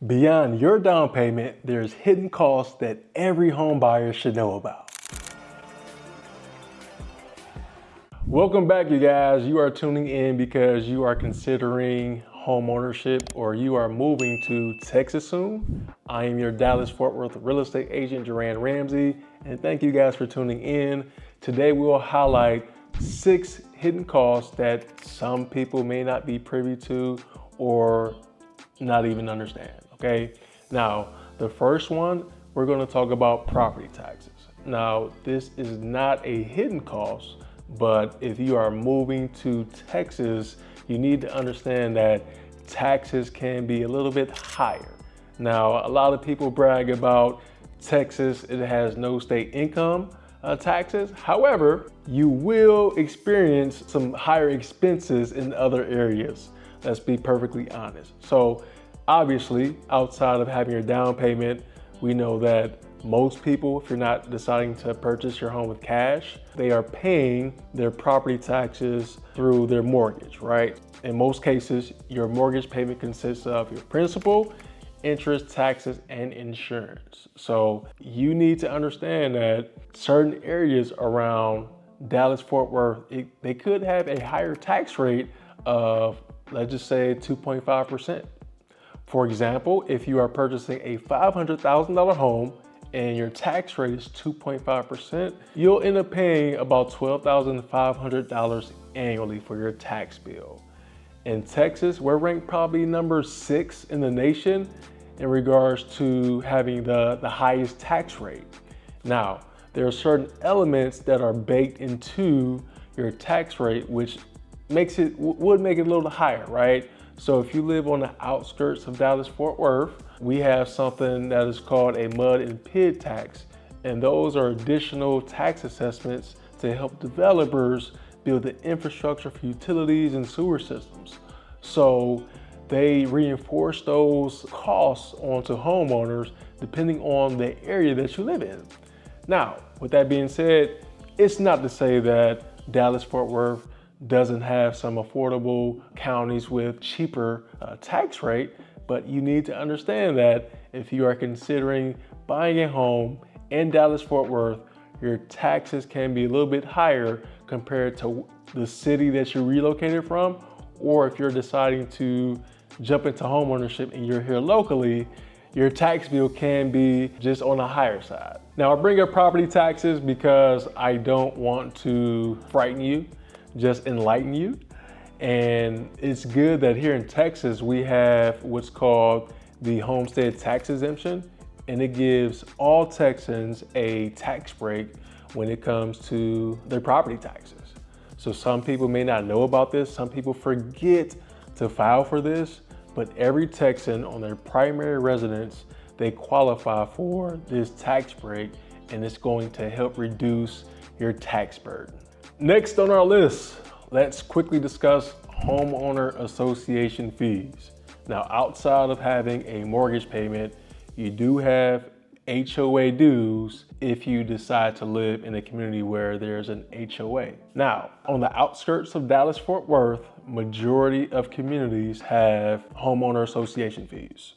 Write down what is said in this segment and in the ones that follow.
Beyond your down payment, there's hidden costs that every home buyer should know about. Welcome back, you guys. You are tuning in because you are considering home ownership or you are moving to Texas soon. I am your Dallas-Fort Worth real estate agent, Duran Ramsey, and thank you guys for tuning in. Today we will highlight 6 hidden costs that some people may not be privy to or not even understand, okay? Now, the first one, we're gonna talk about property taxes. Now, this is not a hidden cost, but if you are moving to Texas, you need to understand that taxes can be a little bit higher. Now, a lot of people brag about Texas, it has no state income taxes. However, you will experience some higher expenses in other areas. Let's be perfectly honest. So obviously, outside of having your down payment, we know that most people, if you're not deciding to purchase your home with cash, they are paying their property taxes through their mortgage, right? In most cases, your mortgage payment consists of your principal, interest, taxes, and insurance. So you need to understand that certain areas around Dallas-Fort Worth, they could have a higher tax rate of, let's just say, 2.5%. For example, if you are purchasing a $500,000 home and your tax rate is 2.5%, you'll end up paying about $12,500 annually for your tax bill. In Texas, we're ranked probably number 6 in the nation in regards to having the highest tax rate. Now, there are certain elements that are baked into your tax rate, which would make it a little higher, right? So if you live on the outskirts of Dallas-Fort Worth, we have something that is called a mud and pid tax. And those are additional tax assessments to help developers build the infrastructure for utilities and sewer systems. So they reinforce those costs onto homeowners depending on the area that you live in. Now, with that being said, it's not to say that Dallas-Fort Worth doesn't have some affordable counties with cheaper tax rate, but you need to understand that if you are considering buying a home in Dallas-Fort Worth, your taxes can be a little bit higher compared to the city that you relocated from, or if you're deciding to jump into home ownership and you're here locally, your tax bill can be just on the higher side. Now, I bring up property taxes because I don't want to frighten you, just enlighten you. And it's good that here in Texas, we have what's called the Homestead Tax Exemption, and it gives all Texans a tax break when it comes to their property taxes. So some people may not know about this. Some people forget to file for this, but every Texan on their primary residence, they qualify for this tax break, and it's going to help reduce your tax burden. Next on our list, let's quickly discuss homeowner association fees. Now, outside of having a mortgage payment, you do have HOA dues if you decide to live in a community where there's an HOA. Now, on the outskirts of Dallas-Fort Worth, majority of communities have homeowner association fees.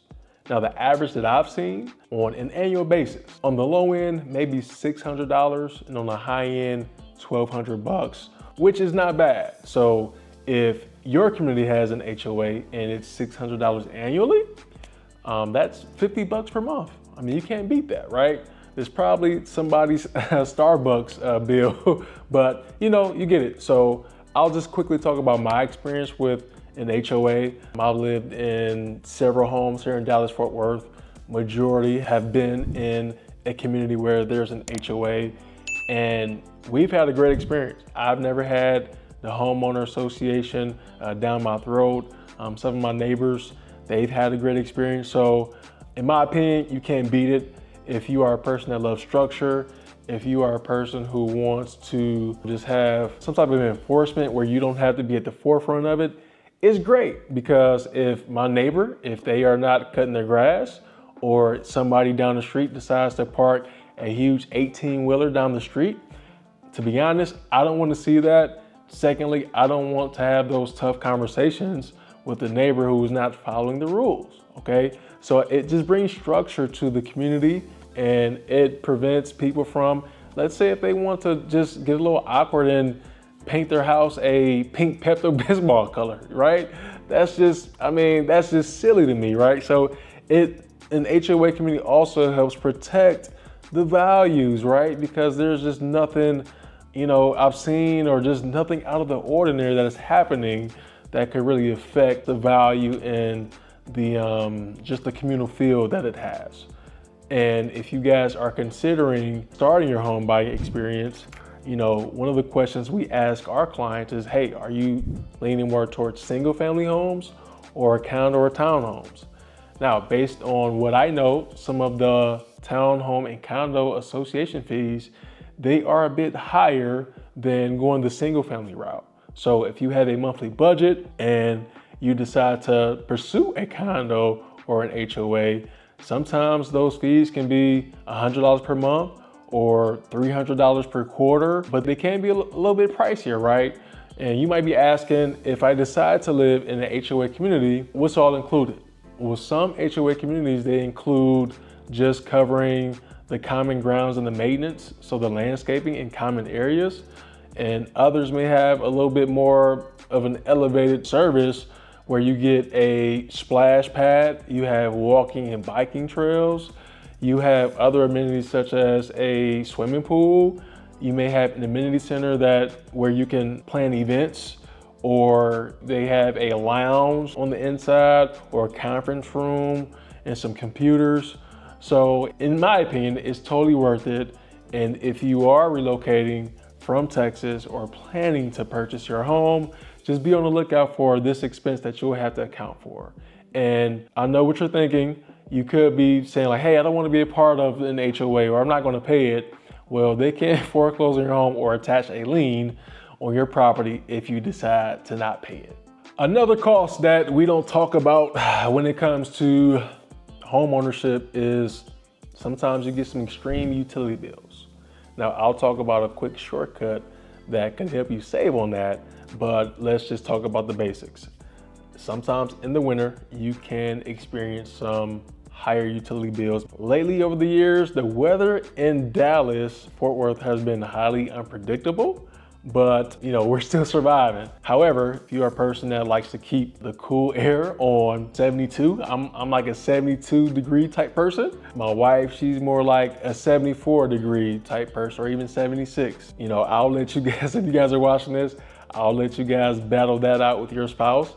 Now, the average that I've seen on an annual basis, on the low end, maybe $600, and on the high end, $1,200, which is not bad. So if your community has an HOA and it's $600 annually, that's $50 per month. I mean, you can't beat that, right? There's probably somebody's Starbucks bill, but you know, you get it. So I'll just quickly talk about my experience with an HOA. I've lived in several homes here in Dallas-Fort Worth. Majority have been in a community where there's an HOA, and we've had a great experience. I've never had the homeowner association down my throat. Some of my neighbors, they've had a great experience. So in my opinion, you can't beat it. If you are a person that loves structure, if you are a person who wants to just have some type of enforcement where you don't have to be at the forefront of it, it's great. Because if my neighbor, if they are not cutting their grass, or somebody down the street decides to park a huge 18-wheeler down the street, to be honest, I don't want to see that. Secondly, I don't want to have those tough conversations with the neighbor who is not following the rules, okay? So it just brings structure to the community, and it prevents people from, let's say if they want to just get a little awkward and paint their house a pink Pepto-Bismol color, right? That's just, I mean, that's just silly to me, right? So an HOA community also helps protect the values, right? Because there's just nothing, I've seen, or just nothing out of the ordinary that is happening that could really affect the value and the just the communal feel that it has. And if you guys are considering starting your home buying experience, one of the questions we ask our clients is, hey, are you leaning more towards single family homes or condo or townhomes? Now, based on what I know, some of the townhome and condo association fees, they are a bit higher than going the single family route. So if you have a monthly budget and you decide to pursue a condo or an HOA, sometimes those fees can be $100 per month or $300 per quarter, but they can be a little bit pricier, right? And you might be asking, if I decide to live in an HOA community, what's all included? Well, some HOA communities, they include just covering the common grounds and the maintenance, so the landscaping in common areas. And others may have a little bit more of an elevated service where you get a splash pad, you have walking and biking trails, you have other amenities such as a swimming pool. You may have an amenity center where you can plan events, or they have a lounge on the inside or a conference room and some computers. So in my opinion, it's totally worth it. And if you are relocating from Texas or planning to purchase your home, just be on the lookout for this expense that you'll have to account for. And I know what you're thinking. You could be saying like, hey, I don't want to be a part of an HOA, or I'm not going to pay it. Well, they can't foreclose on your home or attach a lien on your property if you decide to not pay it. Another cost that we don't talk about when it comes to home ownership is sometimes you get some extreme utility bills. Now, I'll talk about a quick shortcut that can help you save on that, but let's just talk about the basics. Sometimes in the winter, you can experience some higher utility bills. Lately, over the years, the weather in Dallas, Fort Worth has been highly unpredictable, but we're still surviving. However, if you're a person that likes to keep the cool air on 72, I'm like a 72 degree type person. My wife, she's more like a 74 degree type person, or even 76. I'll let you guys, if you guys are watching this, I'll let you guys battle that out with your spouse.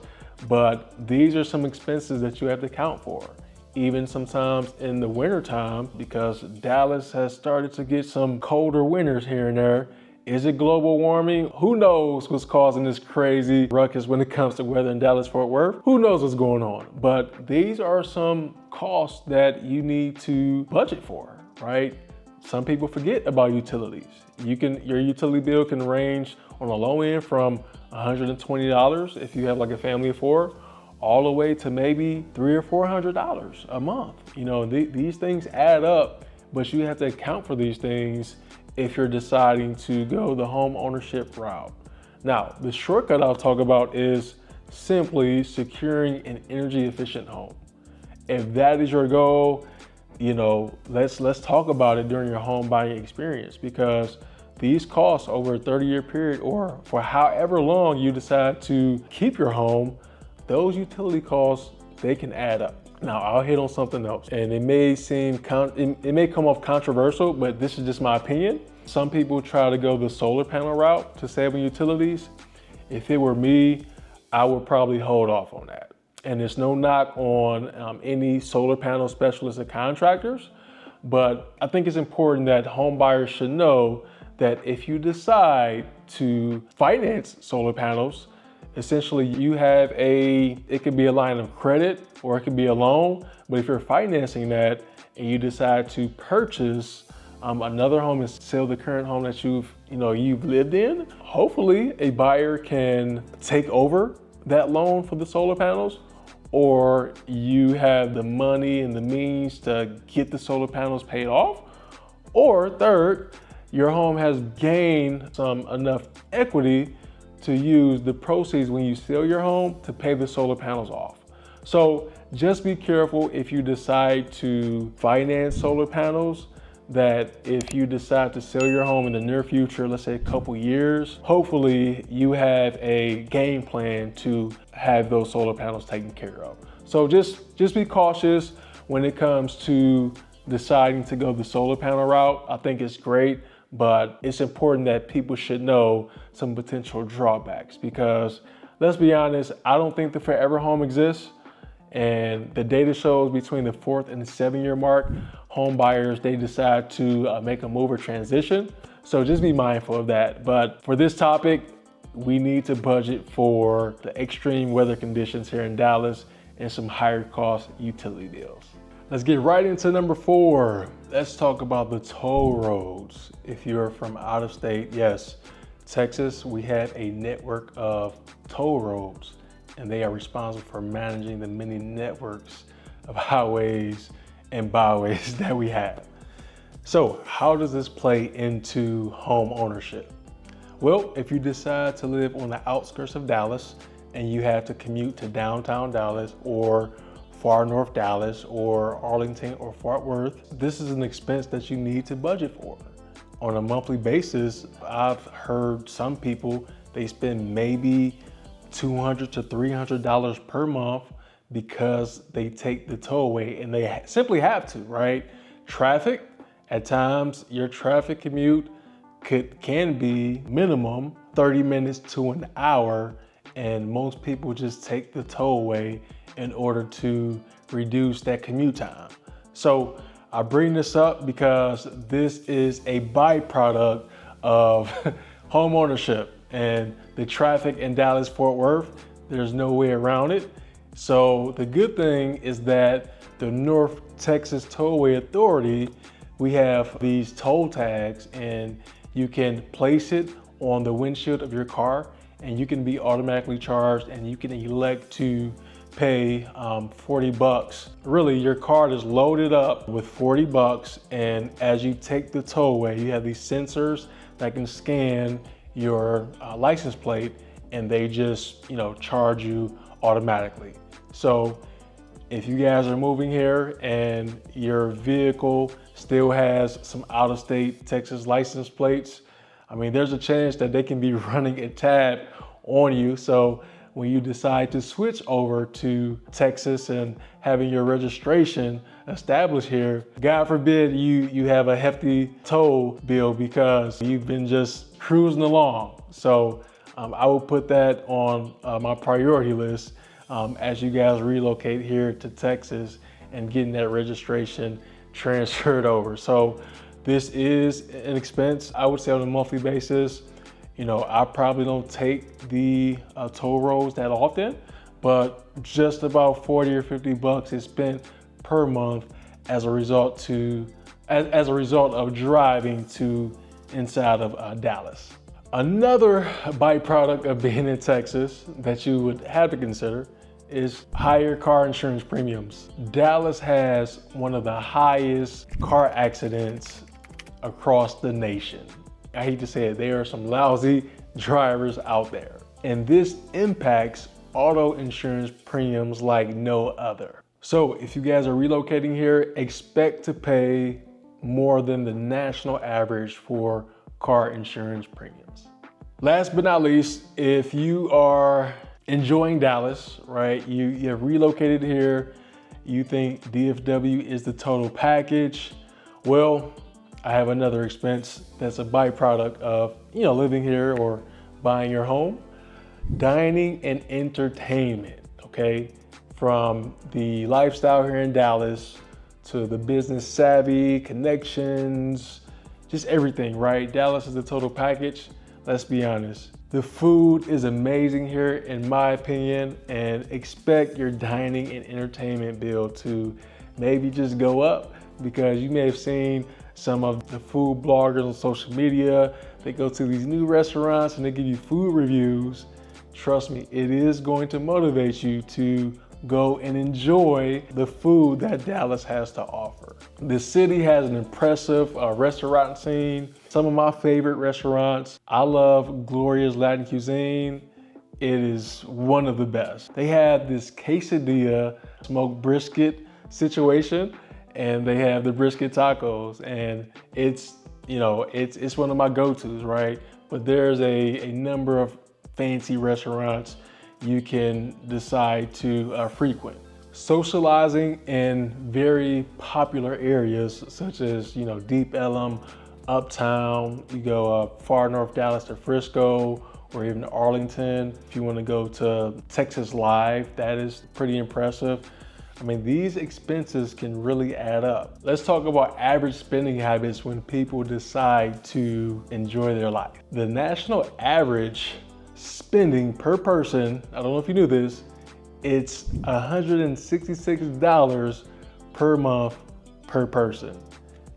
But these are some expenses that you have to account for, even sometimes in the winter time, because Dallas has started to get some colder winters here and there. Is it global warming? Who knows what's causing this crazy ruckus when it comes to weather in Dallas, Fort Worth? Who knows what's going on? But these are some costs that you need to budget for, right? Some people forget about utilities. Your utility bill can range on the low end from $120 if you have like a family of four, all the way to maybe $300 or $400 a month. These things add up, but you have to account for these things if you're deciding to go the home ownership route. Now, the shortcut I'll talk about is simply securing an energy efficient home. If that is your goal, let's talk about it during your home buying experience, because these costs over a 30-year period, or for however long you decide to keep your home, those utility costs, they can add up. Now, I'll hit on something else, and it may come off controversial, but this is just my opinion. Some people try to go the solar panel route to save on utilities. If it were me, I would probably hold off on that. And there's no knock on any solar panel specialists or contractors, but I think it's important that home buyers should know that if you decide to finance solar panels, essentially you have it could be a line of credit or it could be a loan, but if you're financing that and you decide to purchase another home and sell the current home that you've lived in, hopefully a buyer can take over that loan for the solar panels, or you have the money and the means to get the solar panels paid off, or third, your home has gained enough equity to use the proceeds when you sell your home to pay the solar panels off. So just be careful if you decide to finance solar panels, that if you decide to sell your home in the near future, let's say a couple years, hopefully you have a game plan to have those solar panels taken care of. So just be cautious when it comes to deciding to go the solar panel route. I think it's great, but it's important that people should know some potential drawbacks, because let's be honest, I don't think the forever home exists. And the data shows between the 4th and the 7-year mark, home buyers, they decide to make a move or transition. So just be mindful of that. But for this topic, we need to budget for the extreme weather conditions here in Dallas and some higher cost utility bills. Let's get right into number 4. Let's talk about the toll roads. If you're from out of state, yes, Texas, we have a network of toll roads, and they are responsible for managing the many networks of highways and byways that we have. So how does this play into home ownership? Well, if you decide to live on the outskirts of Dallas and you have to commute to downtown Dallas or far north Dallas or Arlington or Fort Worth, this is an expense that you need to budget for. On a monthly basis, I've heard some people, they spend maybe $200 to $300 per month because they take the tollway, and they simply have to, right? Traffic, at times your traffic commute can be minimum 30 minutes to an hour, and most people just take the tollway in order to reduce that commute time. So I bring this up because this is a byproduct of home ownership, and the traffic in Dallas Fort Worth, there's no way around it. So the good thing is that the North Texas Tollway Authority, we have these toll tags, and you can place it on the windshield of your car, and you can be automatically charged, and you can elect to pay $40. Really, your card is loaded up with $40, and as you take the tollway, you have these sensors that can scan your license plate, and they just, charge you automatically. So if you guys are moving here and your vehicle still has some out-of-state Texas license plates, I mean, there's a chance that they can be running a tab on you. So when you decide to switch over to Texas and having your registration established here, God forbid you have a hefty toll bill because you've been just cruising along. So I will put that on my priority list as you guys relocate here to Texas and getting that registration transferred over. So this is an expense, I would say, on a monthly basis. I probably don't take the toll roads that often, but just about 40 or 50 bucks is spent per month as a result of driving to inside of Dallas. Another byproduct of being in Texas that you would have to consider is higher car insurance premiums. Dallas has one of the highest car accidents across the nation. I hate to say it, there are some lousy drivers out there. And this impacts auto insurance premiums like no other. So if you guys are relocating here, expect to pay more than the national average for car insurance premiums. Last but not least, if you are enjoying Dallas, right? You have relocated here, you think DFW is the total package. Well, I have another expense that's a byproduct of, living here or buying your home. Dining and entertainment, okay? From the lifestyle here in Dallas to the business savvy, connections, just everything, right? Dallas is the total package. Let's be honest. The food is amazing here, in my opinion, and expect your dining and entertainment bill to maybe just go up, because you may have seen some of the food bloggers on social media. They go to these new restaurants and they give you food reviews. Trust me, it is going to motivate you to go and enjoy the food that Dallas has to offer. The city has an impressive restaurant scene. Some of my favorite restaurants. I love Gloria's Latin Cuisine it is one of the best. They have this quesadilla smoked brisket situation, and they have the brisket tacos, and it's, you know, it's one of my go-tos, right? But there's a number of fancy restaurants you can decide to frequent. Socializing in very popular areas such as, you know, Deep Ellum, Uptown, you go far north Dallas to Frisco, or even Arlington. If you want to go to Texas Live, that is pretty impressive. I mean, these expenses can really add up. Let's talk about average spending habits when people decide to enjoy their life. The national average spending per person, I don't know if you knew this, it's $166 per month per person.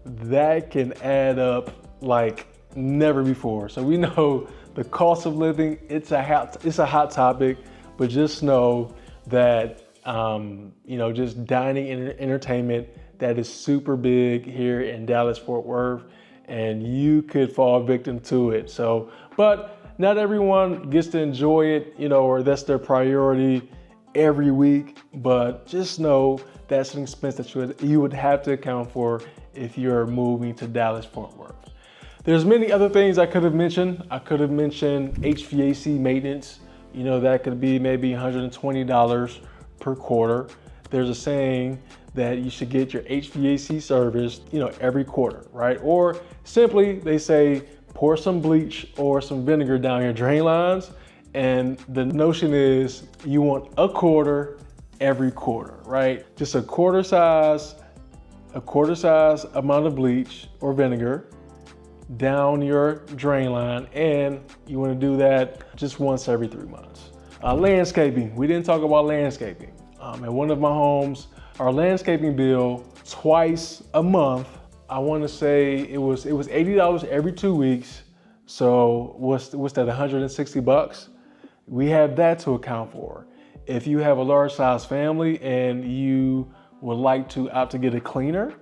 That can add up like never before. So we know the cost of living, it's a hot topic, but just know that you know, just dining and entertainment, that is super big here in Dallas, Fort Worth, and you could fall victim to it. So, but not everyone gets to enjoy it, you know, or that's their priority every week, but just know that's an expense that you would have to account for if you're moving to Dallas, Fort Worth. There's many other things I could have mentioned. I could have mentioned HVAC maintenance. You know, that could be maybe $120 per quarter. There's a saying that you should get your HVAC serviced, you know, every quarter, right? Or simply they say, pour some bleach or some vinegar down your drain lines. And the notion is you want a quarter every quarter, right? Just a quarter size amount of bleach or vinegar down your drain line, and you want to do that just once every 3 months. Landscaping, we didn't talk about landscaping. At one of my homes, our landscaping bill twice a month, I want to say it was $80 every 2 weeks. So what's that, 160 bucks? We have that to account for. If you have a large size family and you would like to opt to get a cleaner,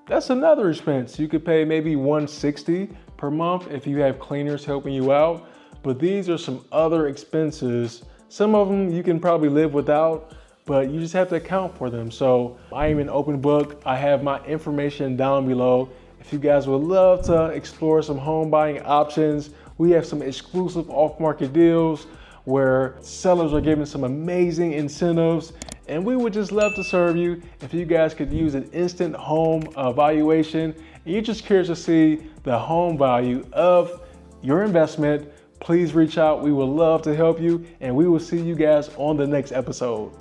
that's another expense. You could pay maybe $160 per month if you have cleaners helping you out. But these are some other expenses. Some of them you can probably live without, but you just have to account for them. So I am an open book. I have my information down below. If you guys would love to explore some home buying options, we have some exclusive off-market deals where sellers are giving some amazing incentives, and we would just love to serve you. If you guys could use an instant home evaluation and you're just curious to see the home value of your investment, please reach out. We would love to help you, and we will see you guys on the next episode.